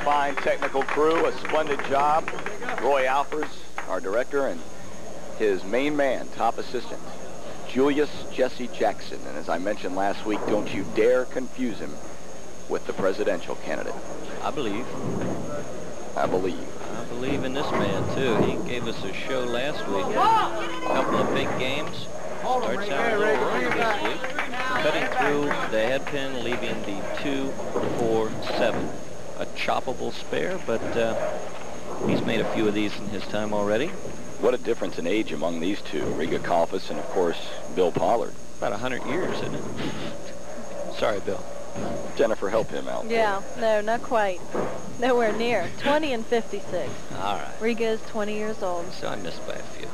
fine technical crew, a splendid job. Roy Alfers, our director, and his main man, top assistant, Julius Jesse Jackson. And as I mentioned last week, don't you dare confuse him with the presidential candidate. I believe. I believe. I believe in this man, too. He gave us a show last week. A couple of big games. Starts out a little early this week. Cutting through the head pin, leaving the 2-4-7. A choppable spare, but he's made a few of these in his time already. What a difference in age among these two. Riga Kalfas and, of course, Bill Pollard. About 100 years, isn't it? Sorry, Bill. Jennifer, help him out. Yeah, no, not quite. Nowhere near. 20 and 56. All right. Riga is 20 years old. So I missed by a few.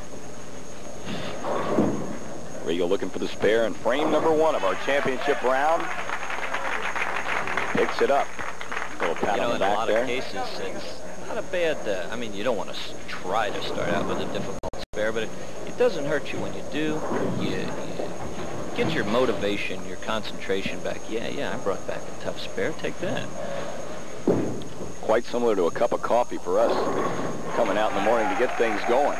Riga looking for the spare in frame number 1 of our championship round. Picks it up. A little pat on the back there. In a lot of cases, it's not a bad, I mean, you don't want to try to start out with a difficult spare, but it doesn't hurt you when you do. You get your motivation, your concentration back. Yeah, I brought back a tough spare. Take that. Quite similar to a cup of coffee for us coming out in the morning to get things going.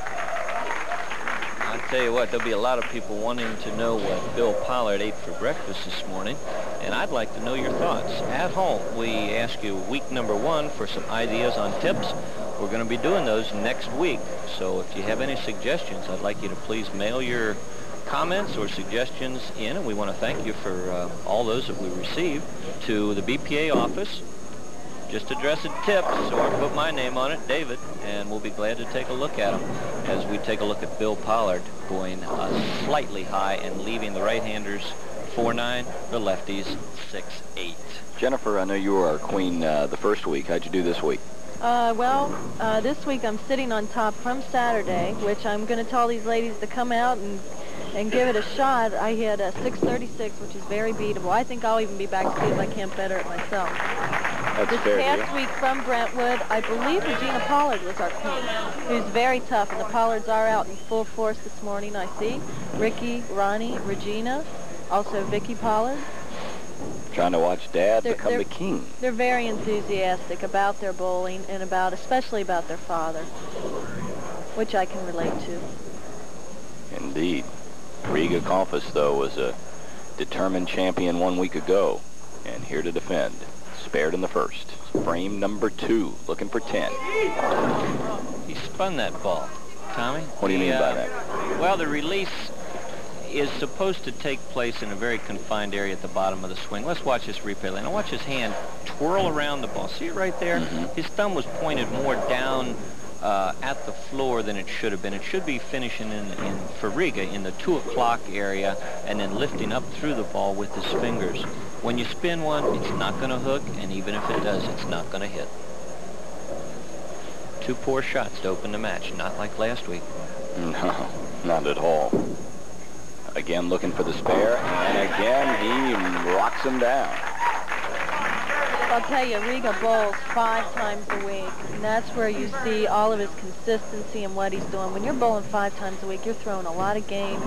I'll tell you what, there'll be a lot of people wanting to know what Bill Pollard ate for breakfast this morning, and I'd like to know your thoughts. At home, we ask you week number 1 for some ideas on tips. We're going to be doing those next week, so if you have any suggestions, I'd like you to please mail your comments or suggestions in, and we want to thank you for all those that we received, to the BPA office. Just address it tips or put my name on it, David, and we'll be glad to take a look at them as we take a look at Bill Pollard going slightly high and leaving the right-handers 4-9, the lefties 6-8. Jennifer, I know you were our queen the first week. How'd you do this week? This week I'm sitting on top from Saturday, which I'm going to tell these ladies to come out and give it a shot. I hit a 636, which is very beatable. I think I'll even be back to see if I can't better it myself. That's this fair, past week from Brentwood, I believe Regina Pollard was our queen, who's very tough, and the Pollards are out in full force this morning, I see. Ricky, Ronnie, Regina, also Vicky Pollard. Trying to watch Dad become the king. They're very enthusiastic about their bowling and especially about their father, which I can relate to. Indeed. Riga Kalfas, though, was a determined champion 1 week ago, and here to defend. Spared in the first. Frame number 2, looking for 10. He spun that ball, Tommy. What do you mean by that? Well, the release is supposed to take place in a very confined area at the bottom of the swing. Let's watch this replay. Now watch his hand twirl around the ball. See it right there? Mm-hmm. His thumb was pointed more down at the floor than it should have been. It should be finishing for Riga in the 2 o'clock area and then lifting up through the ball with his fingers. When you spin one, it's not going to hook, and even if it does, it's not going to hit. 2 poor shots to open the match, not like last week. No, not at all. Again looking for the spare, and again he rocks him down. I'll tell you, Riga bowls 5 times a week, and that's where you see all of his consistency and what he's doing. When you're bowling 5 times a week, you're throwing a lot of games,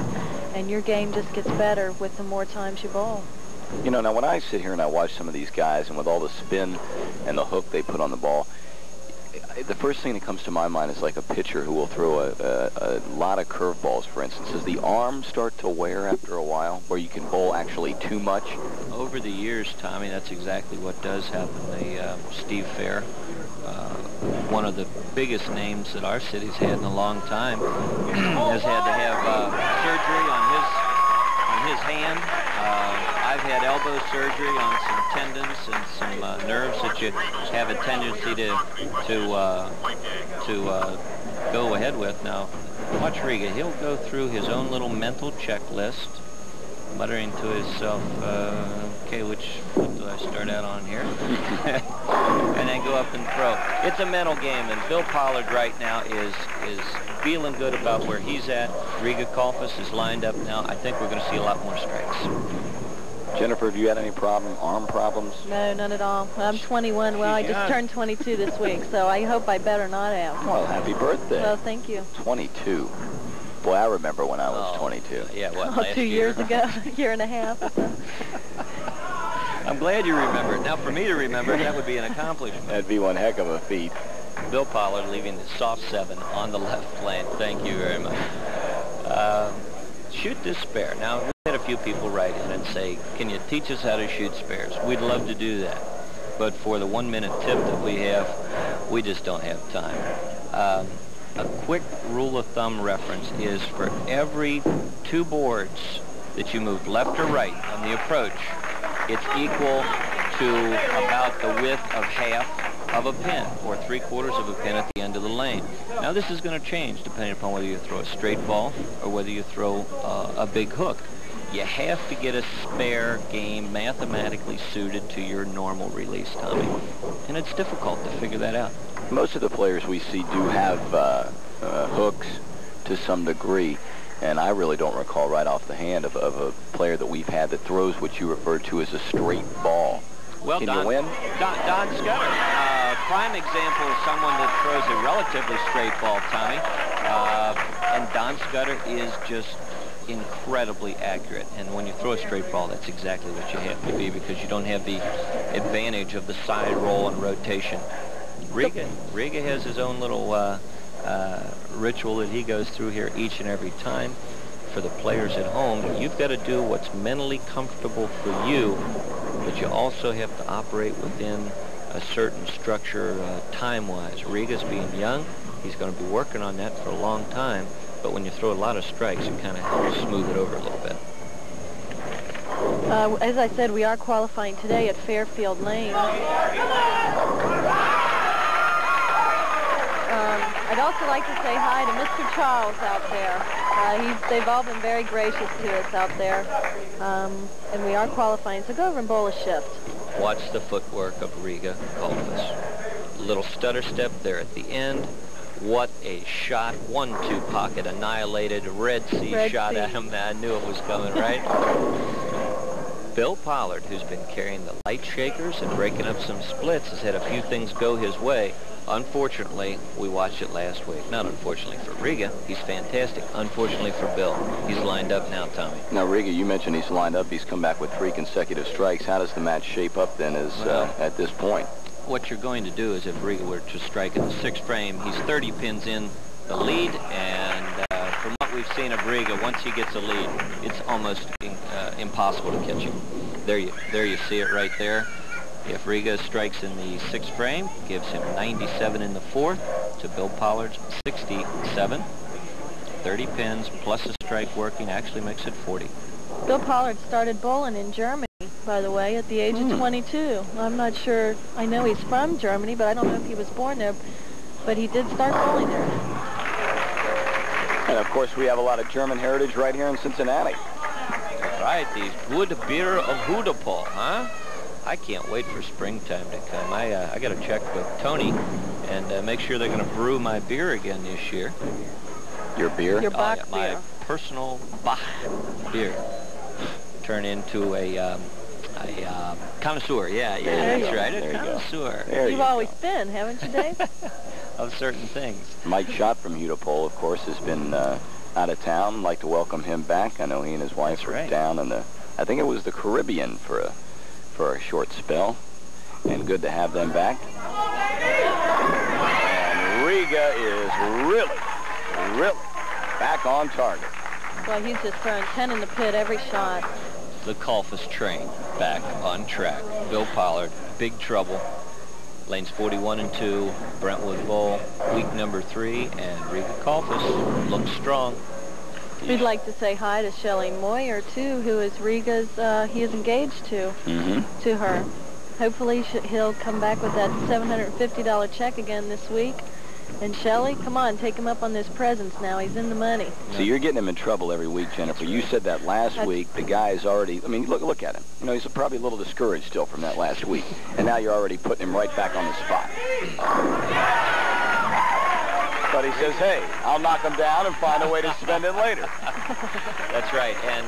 and your game just gets better with the more times you bowl. You know, now when I sit here and I watch some of these guys, and with all the spin and the hook they put on the ball, the first thing that comes to my mind is like a pitcher who will throw a lot of curveballs, for instance. Does the arm start to wear after a while, where you can bowl actually too much? Over the years, Tommy, that's exactly what does happen. Steve Fair, one of the biggest names that our city's had in a long time, has had to have surgery on his hand. I've had elbow surgery on some tendons and some nerves that you have a tendency to go ahead with. Now, watch Riga. He'll go through his own little mental checklist, muttering to himself, okay, which foot do I start out on here? And then go up and throw. It's a mental game, and Bill Pollard right now is feeling good about where he's at. Riga Kalfas is lined up now. I think we're going to see a lot more strikes. Jennifer, have you had any arm problems? No, none at all. I'm 21. Well, I just turned 22 this week, so I hope I better not have. Well, happy birthday. Well, thank you. 22. Boy, I remember when I was 22. Yeah, what, last 2 years ago, a year and a half or so. I'm glad you remember it. Now, for me to remember, that would be an accomplishment. That'd be one heck of a feat. Bill Pollard leaving the soft 7 on the left lane. Thank you very much. Shoot this spare. Now, we had a few people write in and say, can you teach us how to shoot spares? We'd love to do that. But for the 1-minute tip that we have, we just don't have time. A quick rule of thumb reference is for every 2 boards that you move left or right on the approach, it's equal to about the width of half of a pin, or 3/4 of a pin at the end of the lane. Now this is going to change depending upon whether you throw a straight ball or whether you throw a big hook. You have to get a spare game mathematically suited to your normal release, Tommy. And it's difficult to figure that out. Most of the players we see do have hooks to some degree, and I really don't recall right off the hand of a player that we've had that throws what you refer to as a straight ball. Well, Can you win? Don Scudder, prime example of someone that throws a relatively straight ball, Tommy. And Don Scudder is just incredibly accurate. And when you throw a straight ball, that's exactly what you have to be, because you don't have the advantage of the side roll and rotation. Riga has his own little ritual that he goes through here each and every time. For the players at home, you've got to do what's mentally comfortable for you, but you also have to operate within a certain structure time-wise. Riga's being young. He's going to be working on that for a long time, but when you throw a lot of strikes, it kind of helps smooth it over a little bit. As I said, we are qualifying today at Fairfield Lane. I'd also like to say hi to Mr. Charles out there. They've all been very gracious to us out there. And we are qualifying, so go over and bowl a shift. Watch the footwork of Riga Kalfas. Little stutter step there at the end. What a shot. 1-2 pocket annihilated. Red Sea shot at him. I knew it was coming, right? Bill Pollard, who's been carrying the light shakers and breaking up some splits, has had a few things go his way. Unfortunately, we watched it last week. Not unfortunately for Riga. He's fantastic. Unfortunately for Bill. He's lined up now, Tommy. Now, Riga, you mentioned he's lined up. He's come back with 3 consecutive strikes. How does the match shape up then at this point? What you're going to do is, if Riga were to strike in the 6th frame, he's 30 pins in the lead, and from what we've seen of Riga, once he gets a lead, it's almost impossible to catch him. There you see it right there. If Riga strikes in the 6th frame, gives him 97 in the 4th to Bill Pollard's 67. 30 pins plus a strike working actually makes it 40. Bill Pollard started bowling in Germany, by the way, at the age of 22. I'm not sure. I know he's from Germany, but I don't know if he was born there. But he did start bowling there. And, of course, we have a lot of German heritage right here in Cincinnati. That's right. The good beer of Hudy, huh? I can't wait for springtime to come. I got to check with Tony and make sure they're going to brew my beer again this year. Your beer? Your Bach beer. My personal Bach beer. Turn into a connoisseur. Yeah, that's right. A connoisseur. You've always been, haven't you, Dave? Of certain things. Mike Schott from Hudy, of course, has been out of town. I'd like to welcome him back. I know he and his wife were down in I think it was the Caribbean for a short spell, and good to have them back. And Riga is really back on target. Well, he's just throwing 10 in the pit every shot. The Kalfas train back on track. Bill Pollard, big trouble. Lanes 41 and 2, Brentwood Bowl, week number 3, and Riga Kalfas looks strong. We'd like to say hi to Shelley Moyer, too, who is Riga's, he is engaged to her. Hopefully he'll come back with that $750 check again this week. And Shelley, come on, take him up on this presents now. He's in the money. So you're getting him in trouble every week, Jennifer. You said that last week. The guy's already, I mean, look at him. You know, he's probably a little discouraged still from that last week. And now you're already putting him right back on the spot. But he says, hey, I'll knock him down and find a way to spend it later. That's right. And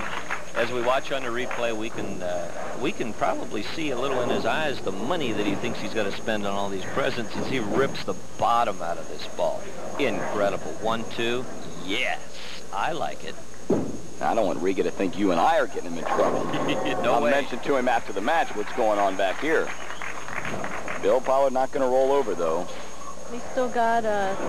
as we watch on the replay, we can probably see a little in his eyes the money that he thinks he's got to spend on all these presents as he rips the bottom out of this ball. Incredible. 1-2. Yes, I like it. I don't want Riga to think you and I are getting him in trouble. No way. I'll mention to him after the match what's going on back here. Bill Pollard not going to roll over, though. He's still got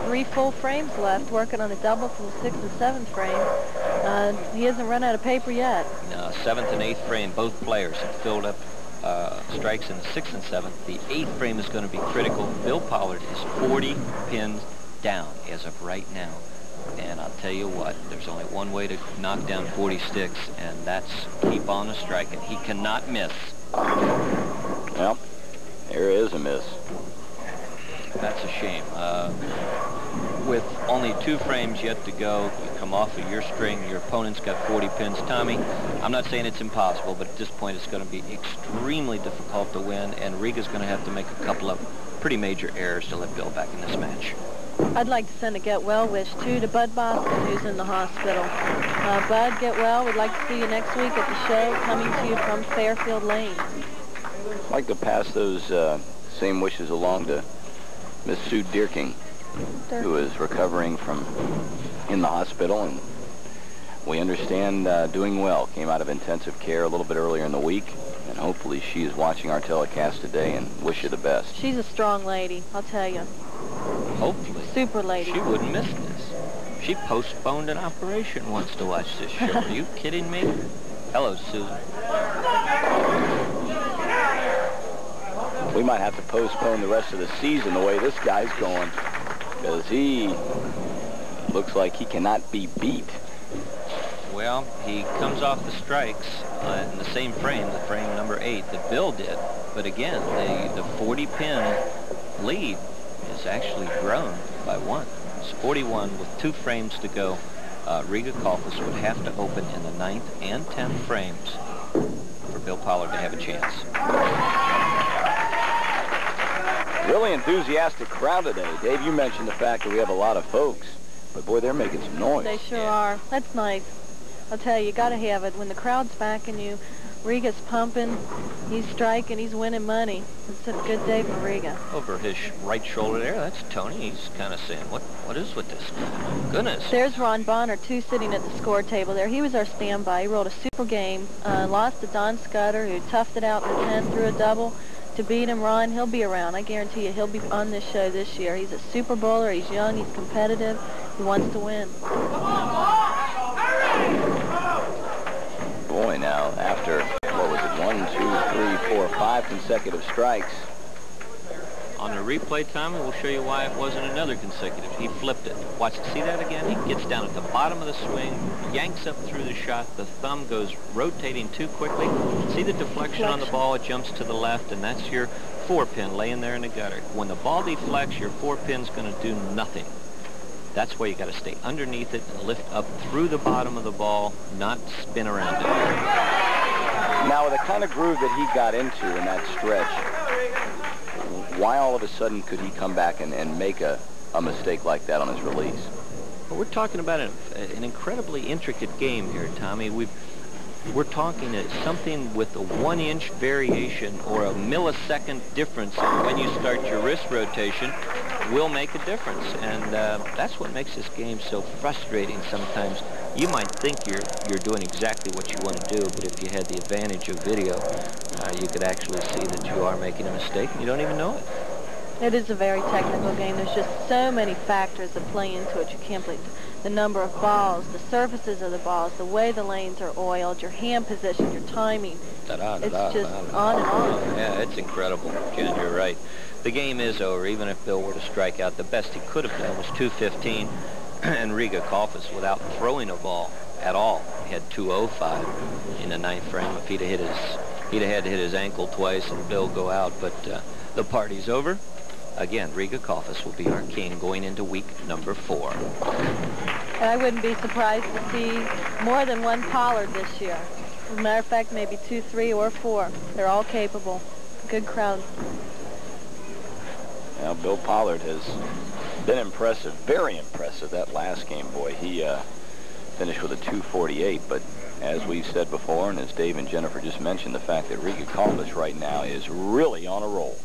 3 full frames left, working on the double from the 6th and 7th frame. He hasn't run out of paper yet. No, 7th and 8th frame, both players have filled up strikes in the 6th and 7th. The 8th frame is going to be critical. Bill Pollard is 40 pins down as of right now. And I'll tell you what, there's only one way to knock down 40 sticks, and that's keep on a striking. He cannot miss. Well, there is a miss. That's a shame. With only 2 frames yet to go, you come off of your string, your opponent's got 40 pins. Tommy, I'm not saying it's impossible, but at this point it's going to be extremely difficult to win, and Riga's going to have to make a couple of pretty major errors to let Bill back in this match. I'd like to send a get well wish, too, to Bud Boston, who's in the hospital. Bud, get well. We'd like to see you next week at the show, coming to you from Fairfield Lane. I'd like to pass those same wishes along to Miss Sue Dierking, who is recovering from in the hospital, and we understand doing well. Came out of intensive care a little bit earlier in the week, and hopefully she is watching our telecast today, and wish you the best. She's a strong lady, I'll tell you. Hopefully. Super lady. She wouldn't miss this. She postponed an operation once to watch this show. Are you kidding me? Hello, Susan. We might have to postpone the rest of the season the way this guy's going, because he looks like he cannot be beat. Well, he comes off the strikes in the same frame, the frame number 8 that Bill did. But again, the 40-pin lead is actually grown by 1. It's 41 with 2 frames to go. Riga Kalfas would have to open in the 9th and 10th frames for Bill Pollard to have a chance. Really enthusiastic crowd today. Dave, you mentioned the fact that we have a lot of folks, but boy, they're making some noise. They sure are. That's nice. I'll tell you, you got to have it. When the crowd's backing you, Riga's pumping, he's striking, he's winning money. It's a good day for Riga. Over his right shoulder there, that's Tony. He's kind of saying, what is with this guy? My goodness. There's Ron Bonner, too, sitting at the score table there. He was our standby. He rolled a super game, lost to Don Scudder, who toughed it out in the 10th, threw a double to beat him. Ron, he'll be around. I guarantee you he'll be on this show this year. He's a super bowler. He's young. He's competitive. He wants to win. Boy, now, after, what was it, 1, 2, 3, 4, 5 consecutive strikes. On the replay, Tommy, we'll show you why it wasn't another consecutive. He flipped it. Watch, see that again? He gets down at the bottom of the swing, yanks up through the shot. The thumb goes rotating too quickly. See the deflection on the ball? It jumps to the left, and that's your 4-pin laying there in the gutter. When the ball deflects, your 4-pin's going to do nothing. That's where you got to stay underneath it and lift up through the bottom of the ball, not spin around it. Now, with the kind of groove that he got into in that stretch, why all of a sudden could he come back and make a mistake like that on his release? Well, we're talking about an incredibly intricate game here, Tommy. We're talking something with a 1-inch variation or a millisecond difference in when you start your wrist rotation will make a difference, and that's what makes this game so frustrating sometimes. You might think you're doing exactly what you want to do, but if you had the advantage of video, you could actually see that you are making a mistake and you don't even know it. It is a very technical game. There's just so many factors that play into it. You can't believe the number of balls, the surfaces of the balls, the way the lanes are oiled, your hand position, your timing. It's just on and on. Yeah, it's incredible. Jen, you're right. The game is over. Even if Bill were to strike out, the best he could have done was 215, and Riga Kalfas without throwing a ball at all. He had 205 in the 9th frame. If he'd have had to hit his ankle twice and Bill go out, but the party's over. Again, Riga Kalfas will be our king going into week number 4. I wouldn't be surprised to see more than 1 Pollard this year. As a matter of fact, maybe 2, 3, or 4. They're all capable. Good crowd. Now, Bill Pollard has been impressive, very impressive. That last game, boy, he finished with a 248. But as we said before, and as Dave and Jennifer just mentioned, the fact that Riga Kalfas right now is really on a roll.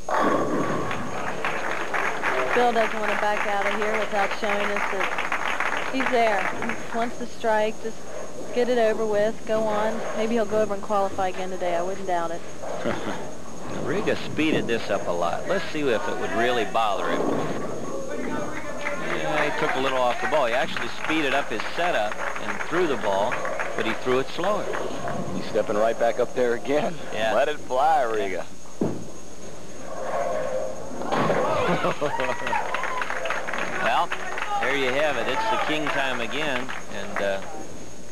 Bill doesn't want to back out of here without showing us that he's there. He wants to strike. Just Get it over with. Go on. Maybe he'll go over and qualify again today. I wouldn't doubt it. Riga speeded this up a lot. Let's see if it would really bother him. Yeah, he took a little off the ball. He actually speeded up his setup and threw the ball, but he threw it slower. He's stepping right back up there again. Yeah. Let it fly, Riga. Well, there you have it. It's the king time again. And,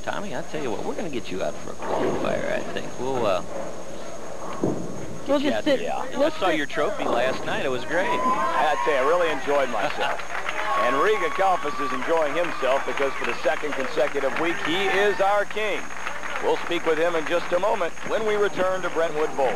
Tommy, I'll tell you what, we're going to get you out for a qualifier, I think. We'll just sit. Yeah. I saw your trophy last night. It was great. I'd say I really enjoyed myself. And Riga Kalfas is enjoying himself because for the second consecutive week, he is our king. We'll speak with him in just a moment when we return to Brentwood Bowl.